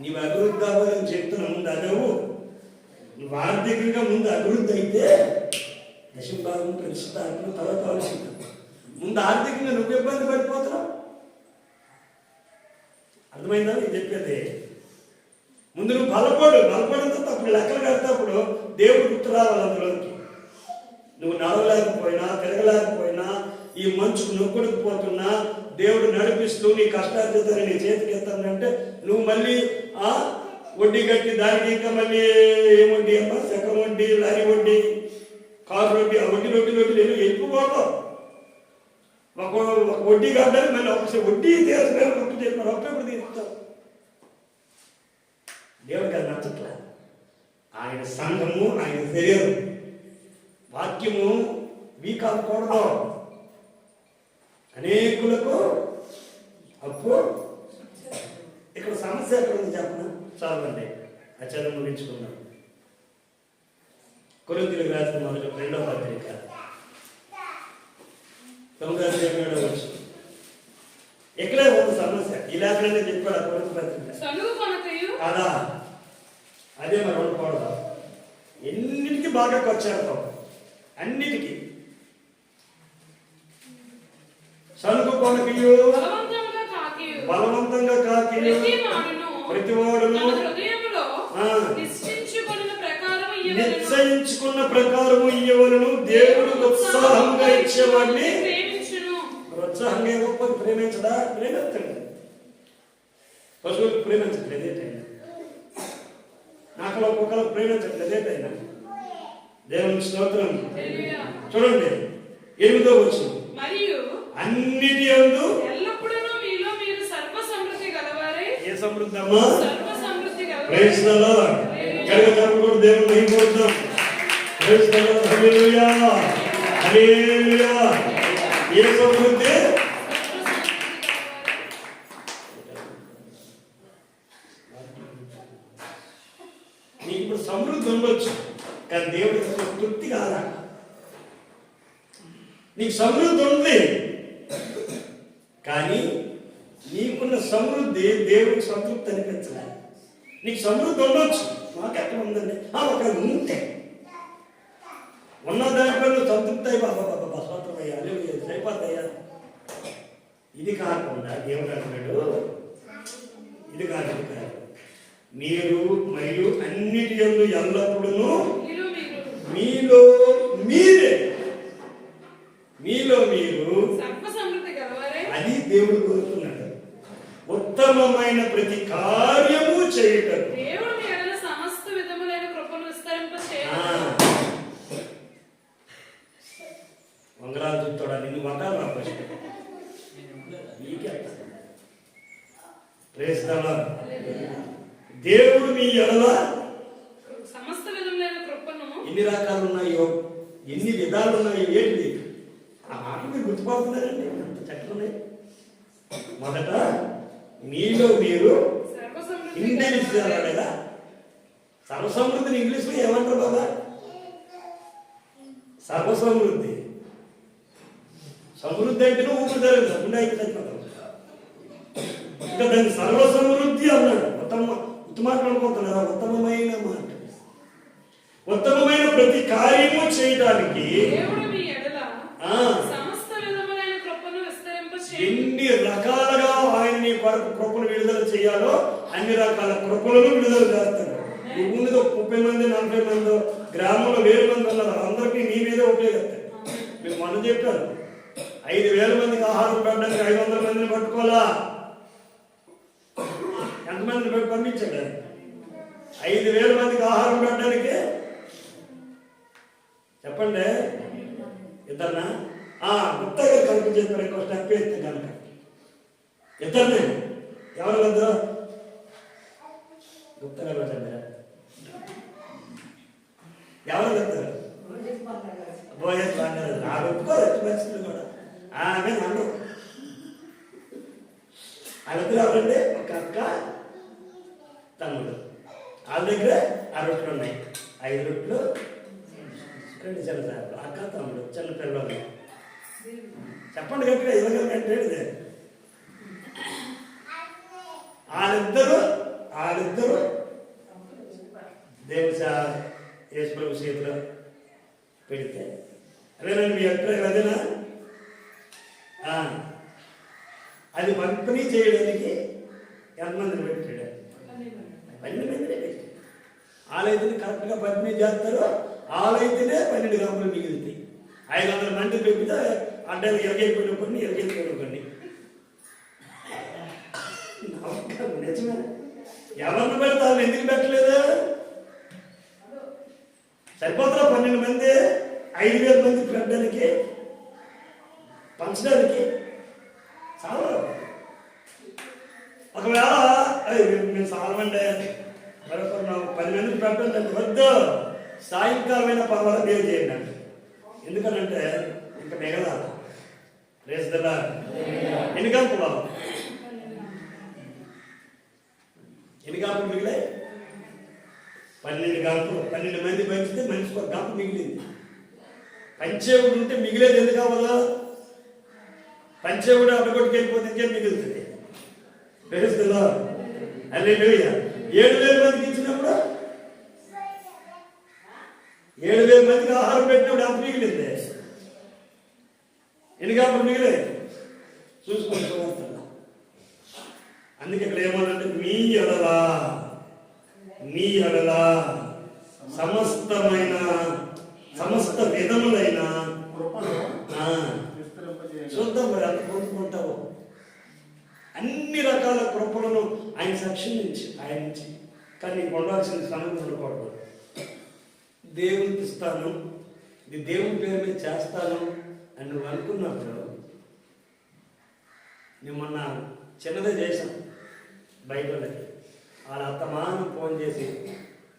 నీవు అభివృద్ధి అవ్వాలని చెప్తున్నా. ముందు అదవు, నువ్వు ఆర్థికంగా ముందు అభివృద్ధి అయితే దశంభాగం ప్రతిష్టాత్మ తర్వాత ఆలోచించు. ముందు ఆర్థికంగా నువ్వు ఇబ్బంది పడిపోతున్నావు. అర్థమైందా నేను చెప్పేది? ముందు నువ్వు బలపడిన తర్వాత అప్పుడు లెక్కలు కడతాప్పుడు దేవుడు గుర్తు రావాలి అందులోకి. నువ్వు నడవలేకపోయినా తిరగలేకపోయినా ఈ మంచుకు నొక్కుడుకుపోతున్నా దేవుడు నడిపిస్తూ నీ కష్టార్జితాన్ని నీ చేతికి ఎత్తానంటే నువ్వు మళ్ళీ వడ్డీ కట్టి దానికి ఇంకా మళ్ళీ ఏం వడ్డీ అమ్మా, సెకం వడ్డీ, లారీ వడ్డీ, కారు వడ్డీ, ఆ వడ్డీ వెళ్ళిపోవడం. ఒక వడ్డీ కట్టాలి, మళ్ళీ ఒకసారి వడ్డీ తీర్చలేదు, ఒప్పు చెప్పారు, అప్పుడు తీరుస్తావు. దేవుడికి అది నచ్చట్లే. ఆయన సంఘము, ఆయన శరీరం, వాక్యము వీకాకూడదు. అనేకులకు అప్పు. ఇక్కడ సమస్య ఎక్కడ ఉంది చెప్పనా? చాలండి, ఆ చదువు ముగించుకున్నాం. కొరింథీయులకు రాసిన మొదటి 2వ పత్రిక 9వ అధ్యాయం 7వ వచనం. ఇక్కడే ఉంది సమస్య. ఈ లేఖనే చెప్పాడు ఆ కొరింథీ పత్రిక కదా. అదే మరి ఉండకూడదు. ఎన్నిటికీ బాగా ఖర్చేడతాం, అన్నిటికీ. సనుకు కొనకియు బలవంతంగా కాకియు ప్రతివాడును నిశ్చయించుకున్న ప్రకారము ఇయ్యవలను. దేవుడు ఉత్సాహంగా ఇచ్చేవాడిని ఉత్సాహంగా ఇవ్వకపోతే ప్రేమించడా? ప్రేమిస్తాడు. పశువులకు ప్రేమించట్లేదు ఏదైనా, నాకలో కుక్కలకు ప్రేమించట్లేదు ఏదైనా. దేవుని స్తోత్రం. చూడండి 8వ వచనం, అన్నిటి యందు ఏ సమృద్ధి అమ్మా? Praise the lord. జగతప్పుడు దేవుని మహిమపరుద్దాం. Praise the lord. Hallelujah, hallelujah. ఏ సమృద్ధి? నీకు ఇప్పుడు సమృద్ధి ఉండొచ్చు, కానీ దేవుడికి తృప్తి కాదా? నీకు సమృద్ధి ఉంది, కానీ నీకున్న సమృద్ధి దేవుడికి సంతృప్తి అనిపించలే. నీకు సమృద్ధి ఉండొచ్చు, మాకు ఎక్కడ ఉందండి, ఒక ఉంటే ఉన్న దాంట్లో నువ్వు సంతృప్తి అయ్యి బాబా స్వతంత్రం అయ్యా సరిపోతాయ్యా. ఇది కాకుండా దేవుడు అంటాడు, ఇది కాదు, మీరు మరియు అన్నిటి యందు ఎల్లప్పుడూ మీలో మీరే, మీలో మీరు, అది దేవుడు కోరుతున్నాడు. ఉత్తమమైన ప్రతి కార్యము చేయటం. వంగరాలు చూస్తాడా? నిన్ను వంగాలు నా ప్రశ్న ప్రేస్తాడా? దేవుడు మీ ఎడల సమస్త విధములైన కృపను, ఎన్ని రకాలు ఉన్నాయో, ఎన్ని విధాలు ఉన్నాయో, ఏంటి ఆ మాట మీరు గుర్తుపడుతున్నారండి? అంత చక్కలున్నాయి. మొదట మీలో మీరు ఇంగ్లీష్ అన్నాడుగా, సర్వసమృద్ధిని ఇంగ్లీష్లో ఏమంటారు బాబా? సర్వసమృద్ధి. సమృద్ధి అంటే ఊపిరి జరగదు, గుండె అయితే చచ్చిపోతాం. ఇంకా దాన్ని సర్వసమృద్ధి అన్నాడు. ఉత్తమాటనుకుంటున్నారా? ఉత్తమమైన మాట, ఉత్తమమైన ప్రతి కార్యము చేయడానికి ఎన్ని రకాలుగా ఆయన నీ కొరకు కృపను విడుదల చేయాలో అన్ని రకాల కృపలను విడుదల చేస్తాడు. నువ్వు ఉన్నది 30 మంది 40 మంది, గ్రామంలో 1000 మంది ఉన్నారు, అందరికీ నీ మీదే ఉపయోగిస్తాడు. మీరు మనం చెప్పారు 5000 మందికి ఆహారం పెట్టడానికి 500 మందిని పట్టుకోవాలా? ఎంతమందిని పెట్టి పంపించాడు? 5000 మందికి ఆహారం పెట్టడానికి చెప్పండి. ఇద్దరునా? గుప్తగా కలిపి చెప్పారు. ఎక్కువ స్టెప్ ఎత్తే కనుక ఇద్దరినే. ఎవరు వద్దరు? గుప్తగా చెప్పారు. ఎవరు వద్దరు? భోజనం బాగా ఆ ఒప్పుకోరు పరిస్థితులు కూడా. ఆమె నన్ను వాళ్ళిద్దరు ఎవరండి? ఒక అక్క తమ్ముడు. వాళ్ళ దగ్గర 6 రొట్టెలు ఉన్నాయి. 5 రొట్టెలు 2 చిన్న చేపలు. అక్క తమ్ముడు చిన్న పిల్లలు. చెప్పండి గట్టిగా ఇవ్వగలంటే వాళ్ళిద్దరు దేవుని యేసు ప్రభు చేతిలో పెడితే అదేనండి మీ అభిప్రాయం అదేనా? అది పంపిణీ చేయడానికి ఎంతమందిని పెట్టాడు? 12 మందిని పెట్టాడు. వాళ్ళైతేనే కరెక్ట్గా పంపిణీ చేస్తారు. వాళ్ళైతేనే 12 గంపలు మిగులుతాయి. 500 మంది పెడితే అంటే 20 కొన్ని 20 కొన్ని నిజమే. ఎవరిని పెడతా? ఎందుకు పెట్టలేదు? సరిపోతారా 12 మంది 5000 మంది పెట్టడానికి, పంచడానికి? చాలా. ఒకవేళ మేము చాలమండి మరొక 10 మందికి పెట్టండి, వద్దు సాయంకాలమైన పర్వాలేదు మీరు చేయండి అండి. ఎందుకనంటే ఇంకా మిగలాలి. Praise the lord. ఎన్ని గంపలు మిగిలే? 12 గంపలు. 12 మంది పంచితే మనిషికి ఒక గంప మిగిలింది. పంచేవుడు ఉంటే మిగిలేదు ఎందుకు అవ్వదు? పంచేవుడు అడ్డగొట్టుకు వెళ్ళిపోతే ఇంకేం మిగులుతుంది? Praise the lord. హల్లెలూయా. 7000 మందికి ఇచ్చినప్పుడు 7,000 మందికి ఆహారం పెట్టినప్పుడు ఎంత మిగిలింది? ఎన్ని కాపులు మిగిలే చూసుకోండి. అందుకే ఇక్కడ ఏమన్నంటే మీ ఎడల సమస్త విధములైన చూద్దాం మరి అంత పొందుకుంటావు. అన్ని రకాల కృపలను ఆయన సాక్ష్యం నుంచి ఆయన నుంచి. కానీ నీకు ఉండాల్సిన స్థానం ఉండకూడదు. దేవునికి ఇస్తాను, ఇది దేవుని పేరు మీద చేస్తాను అని నువ్వు అనుకున్నప్పుడు, నేను మొన్న చిన్నదే చేశాను బయటకి. వాళ్ళ అత్తమానం ఫోన్ చేసి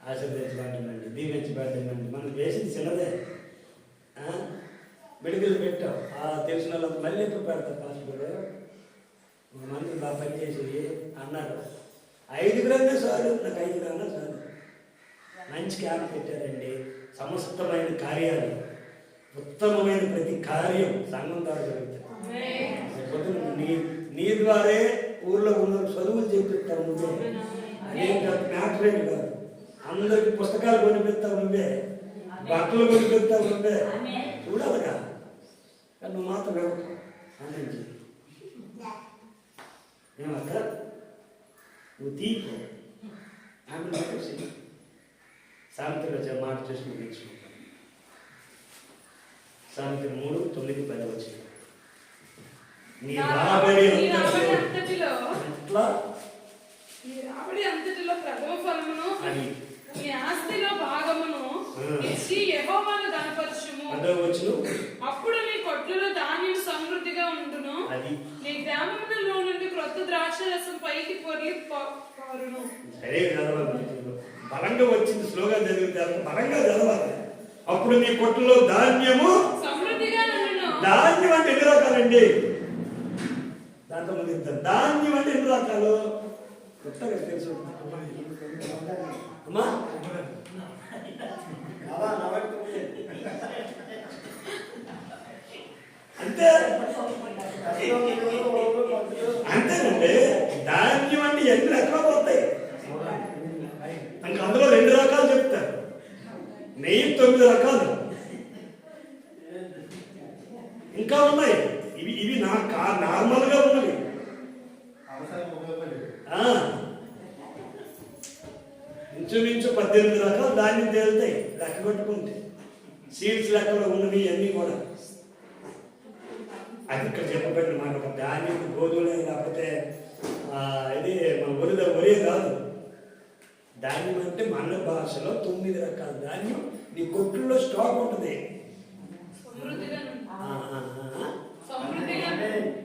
ఆశీర్వదించి పెట్టండి, దీవించి పెట్టండి. మనం చేసింది చిన్నదే. మెడికల్ పెట్టాం, తెలిసిన వాళ్ళకి మళ్ళీ ఎప్పుడు పెడతారు పాస్టర్ మంది బాగా పనిచేసి అన్నారు. 5 గ్రాములే చాలు, నాకు 5 గ్రాములే చాలు. మంచి క్యాంప్ పెట్టారండి. సమస్తమైన కార్యాలు, ఉత్తమమైన ప్రతి కార్యం సంఘం ద్వారా జరుగుతుంది. నీ ద్వారే ఊర్లో ఉన్న చదువులు చేపిస్తావు నువ్వే. అదేం కాదు, మ్యాటర్ కాదు. అందరికి పుస్తకాలు కొనిపిస్తావు నువ్వే, బట్టలు కొనిపిస్తావు నువ్వే. చూడాలిగా, కానీ నువ్వు మాత్రం అందించి ఏమక్క నువ్వు తీపు ఆమె సామెతలో మాట చేసుకుని నేర్చుకుంటాను. సామెత 3:9-10 వచ్చింది. నీ రాబడి అంతటిలో ప్రథమ ఫలమును నీ ఆస్తిలో భాగమును ఇచ్చి యెహోవాను ఘనపరచుము. అప్పుడు నీ కొట్లలో ధాన్యం సమృద్ధిగా ఉండును. నీ గ్రామములలో నుండి క్రొత్త ద్రాక్షరసం పైకి పొర్లి పారును. సరే బలంగా వచ్చింది. స్లోగా చదివితే బలంగా చదవాలి. అప్పుడు నీ కొట్టులో ధాన్యము సమృద్ధిగా ఉండును. ధాన్యం అంటే ఎన్ని రకాలండి? దాంట్లో ముగిద్దాం. ధాన్యం అంటే ఎన్ని రకాలు కొత్తగా తెలుసు అమ్మా. అంతేనండి. ధాన్యం అంటే ఎన్ని రకాలు వస్తాయి? అందులో 2 రకాలు చెప్తారు. నెయ్యి 9 రకాలు ఇంకా ఉన్నాయి. ఇవి నార్మల్ గా ఉన్నవి. ఇంచుమించు 18 రకాలు ధాన్యం తేలుతాయి లెక్క కొట్టుకుంటే. సీడ్స్ లెక్కలో ఉన్నవి అన్నీ కూడా. అది ఇక్కడ చెప్పబడిన మాట. ఒక ధాన్యం గోధువులే, లేకపోతే ఇది మన ఒరే కాదు. ధాన్యం అంటే మన భాషలో 9 రకాల ధాన్యం నీ కొట్టుల్లో స్టాక్ ఉంటుంది.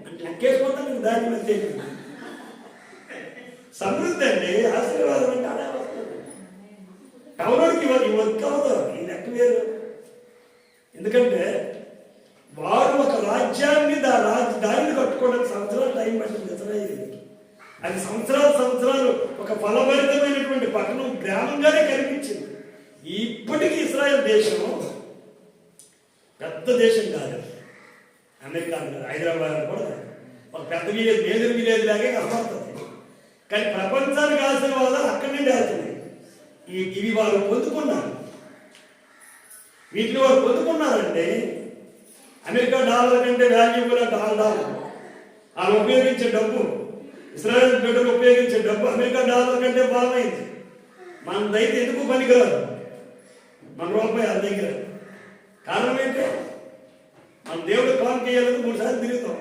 అంటే లెక్కేసుకుంటా నీకు ధాన్యం అంతే. సమృద్ధి అండి, ఆశీర్వాదం అంటే అలా వస్తుంది. టౌన్కి వర్క్ అవ్వదు, ఈ లెక్క వేరు. ఎందుకంటే వారు ఒక రాజ్యాన్ని దారిని కట్టుకోవడానికి సంవత్సరాలు టైం పట్టింది ఇజ్రాయేలుకి. అది సంవత్సరాలు ఒక ఫలభరితమైనటువంటి పట్టణం, గ్రామంగానే కనిపించింది. ఇప్పటికీ ఇజ్రాయెల్ దేశం పెద్ద దేశం కాదు. అమెరికా కాదు, హైదరాబాద్ కూడా ఒక పెద్ద విలేజ్, మేజర్ విలేజ్ లాగే కనబడుతుంది. కానీ ప్రపంచానికి ఆశీర్వాదాలు అక్కడి నుండి వెళ్తున్నాయి. ఇవి వారు పొందుకున్నారు. వీటిని వారు పొందుకున్నారంటే అమెరికా డాలర్ కంటే వాల్యూబుల్ డాలర్. వాళ్ళు ఉపయోగించే డబ్బు, ఇజ్రాయెల్ బిడ్డలు ఉపయోగించే డబ్బు అమెరికా డాలర్ కంటే బలమైంది. మనదైతే ఎందుకు పనికిరాదు మన రూపాయి వాళ్ళ దగ్గర. కారణం ఏంటంటే మన దేవుడు కాన్కి వేయాలని 3 సార్లు తిరుగుతాం.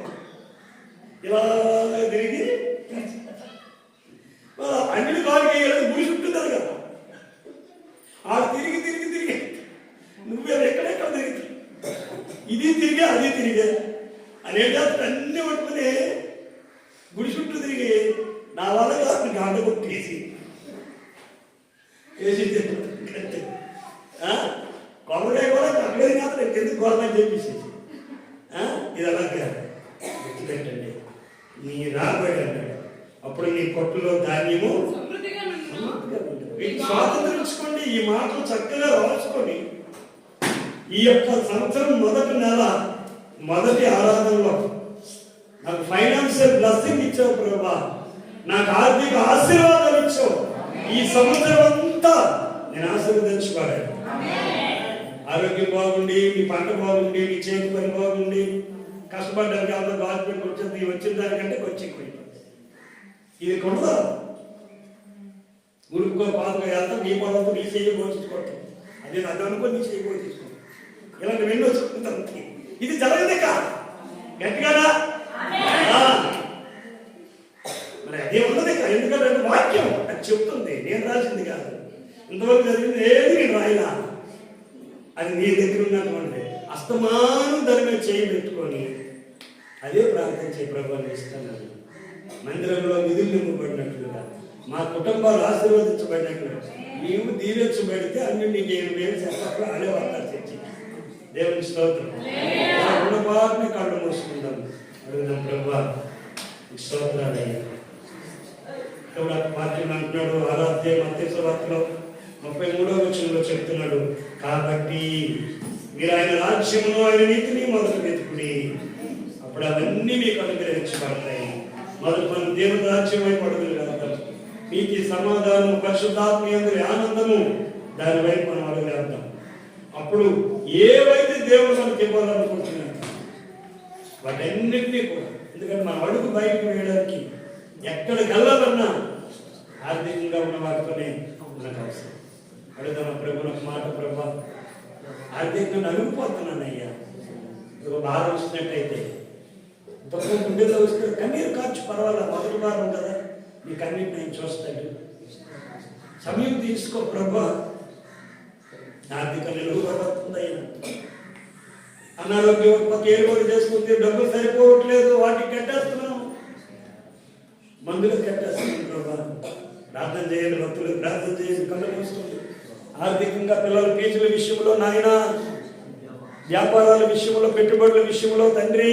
ఇలా తిరిగి అన్నిటి కాన్కి వేయాలని గుడి చుట్టుతారు కదా. ఆ తిరిగి నువ్వు ఎక్కడెక్కడ తిరిగి ఇది తిరిగే అది తిరిగే అనేట అన్ని పట్టుకుని గుడి చుట్టూ తిరిగి నా వల్ల కాదు గాండ కొట్టేసి కొబ్బరికాయ కూడా అక్కడే మాత్రం ఎందుకు గవర్నమెంట్ చెప్పేసేసి ఇది అలాగే పెట్టండి. నీ రాబడి అన్నాడు. అప్పుడు నీ కొట్టులో ధాన్యము స్వాతంత్రించుకోండి. ఈ మాటలు చక్కగా రాసుకొని ఈ యొక్క సంవత్సరం మొదటి నెల మొదటి ఆరాధనలో నాకు ఫైనాన్షియల్ బ్లెస్సింగ్ ఇచ్చావు ప్రభా, నాకు ఆర్థిక ఆశీర్వాదాలు ఇచ్చావు. ఈ సంవత్సరం అంతా నేను ఆశీర్వదించుకోవాలి. ఆరోగ్యం బాగుండి, నీ పంట బాగుండి, నీ చేతి పని బాగుండి, కష్టపడ్డానికి అంతా దాచిపెట్టి వచ్చింది, వచ్చిన దానికంటే కొంచెం ఎక్కువైపోతుంది. ఇది కొండదా ఊరుకో పాదుగా వెళ్తాం, నీ పొలంతో నీ చేయి పోషించుకోవటం, అదే అది అనుకో నీ చేయి పోషించుకోవటం, ఇలాంటి ఎన్నో చెప్తుంటాం. ఇది జరగదే కా గట్టిగానా? మరి అదే ఉన్నది కా, ఎందుకంటే వాక్యం అది చెప్తుంది, నేను రాసింది కాదు. ఇంతవరకు చదివింది ఏది నేను రాయినా, అది నీ దగ్గర ఉన్నటువంటి అస్తమానం దాని మీద చేయి పెట్టుకొని అదే ప్రార్థన చేయి. ప్రభుత్వం ఇస్తున్నాను, మందిరంలో నిధులు నింపబడినట్లుగా మా కుటుంబాలు ఆశీర్వదించబడినట్లు నీవు దీవించబడితే అన్ని నీకు ఏమి చెప్పట్లు అనే వస్తారు చర్చి. దేవుని స్తోత్రం. రుణపాటుని కళ్ళు మూసుకుందాం, అడుగుదాం. ప్రభువా స్తోత్రాలయ్యా. వాక్యం అంటున్నాడు, ఆరాధ్య మత్తయి సువార్తలో 33వ వచనంలో చెప్తున్నాడు, కాబట్టి మీరు ఆయన రాజ్యమును ఆయన నీతిని మొదలు వెతుకుడి, అప్పుడు అవన్నీ మీకు అనుగ్రహించబడతాయి. మొదలు మనం దేవుని రాజ్యం వైపు అడుగులు వేద్దాం. నీతి, సమాధానం, పరిశుద్ధాత్మ యందు ఆనందము, దాని వైపు మనం అడుగు వేద్దాం. అప్పుడు ఏవైతే దేవుడు మనకి ఇవ్వాలనుకుంటున్నాడు వాటన్నిటినీ కూడా, ఎందుకంటే మన అడుగు బయటకు వేయడానికి ఎక్కడికి వెళ్ళాలన్నా ఆర్థికంగా ఉన్న వాటితోనే మనకు అవసరం. అడుగుదాం ప్రభు, నాకు మాట ప్రభు, ఆర్థికంగా నలిగిపోతున్నానయ్యా, ఒక భారం వచ్చినట్టయితే తక్కువ గుండెలో వస్తే కన్నీరు కార్చు, పర్వాలేదు, మొదటి వారం కదా, నీ కన్నీరు నేను చూస్తాడు. సమయం తీసుకో ప్రభు, ఆర్థిక నిలువబడుతుందయ్యా. అనారోగ్యం ఒక ఏర్పాటు చేసుకుంటే డబ్బులు సరిపోవట్లేదు, వాటికి కట్టేస్తున్నాం, మందులకు కట్టేస్తున్నాం. ప్రభా ప్రార్థన చేయండి, భక్తులు ప్రార్థన చేయండి, కళ్ళు మూసుకోండి. ఆర్థికంగా పిల్లల ఫీజుల విషయంలో నాయన, వ్యాపారాల విషయంలో, పెట్టుబడుల విషయంలో తండ్రి